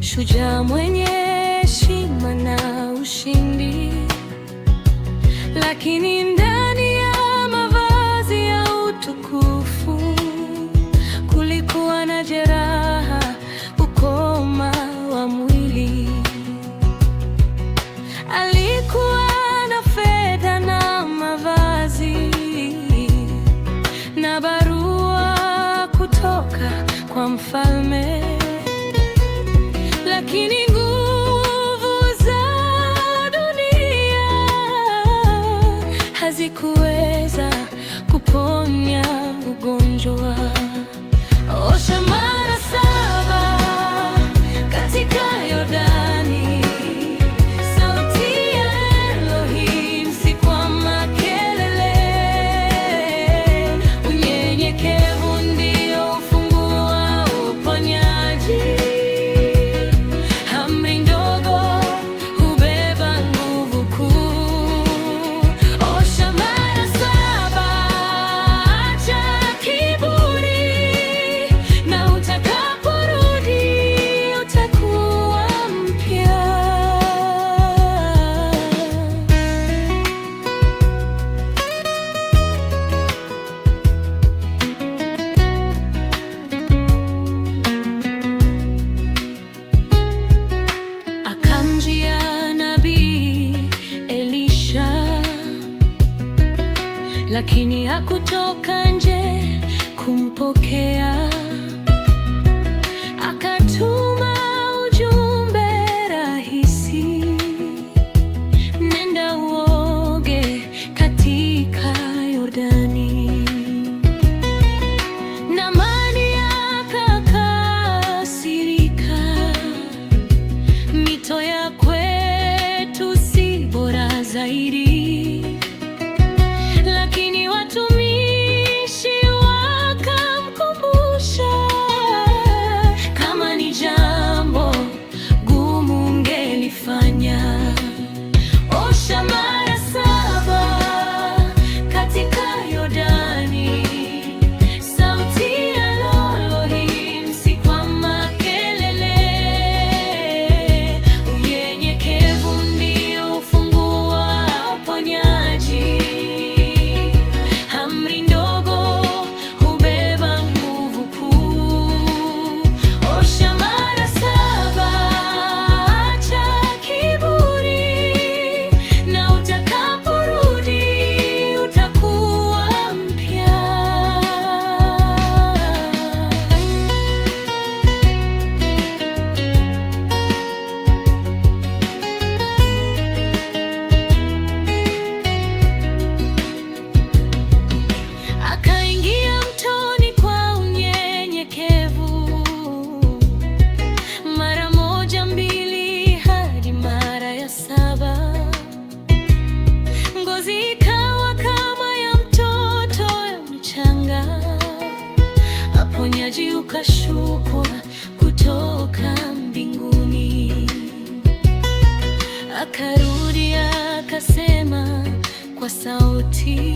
shujaa mwenye heshima na ushindi, lakini ndani ya mavazi ya utukufu kulikuwa na jeraha, ukoma wa mwili. Alikuwa na fedha na mavazi na barua kutoka kwa mfalme, lakini nguvu za dunia hazikuweza kuponya ugonjwa. Osha mara 7 katika Yordani, sauti ya Elohim, si kwa makelele. Unyenyekevu ndio ufunguo wa uponyaji. Amri ndogo hubeba nguvu kuu. Osha mara 7, acha kiburi, na utakaporudi utakuwa mpya. Akamjia nabii Elisha, lakini hakutoka nje kumpokea. Akatuma ujumbe rahisi: nenda uoge katika Yordani. Naamani akakasirika, mito ya kwetu si bora zaidi? Lakini watumishi wakamkumbusha, kama ni jambo gumu ungelifanya. Osha mara 7 katika Yordani, sauti ya Elohim, si kwa makelele. Unyenyekevu ndio ufunguo wa uponyaji. Amri ndogo hubeba nguvu kuu. Osha mara 7, acha kiburi, na utakaporudi utakuwa mpya. Akaingia mtoni kwa unyenyekevu, mara 1, 2 hadi mara ya 7. Ngozi ikawa kama ya mtoto mchanga. Uponyaji ukashuka kutoka mbinguni. Akarudi akasema kwa sauti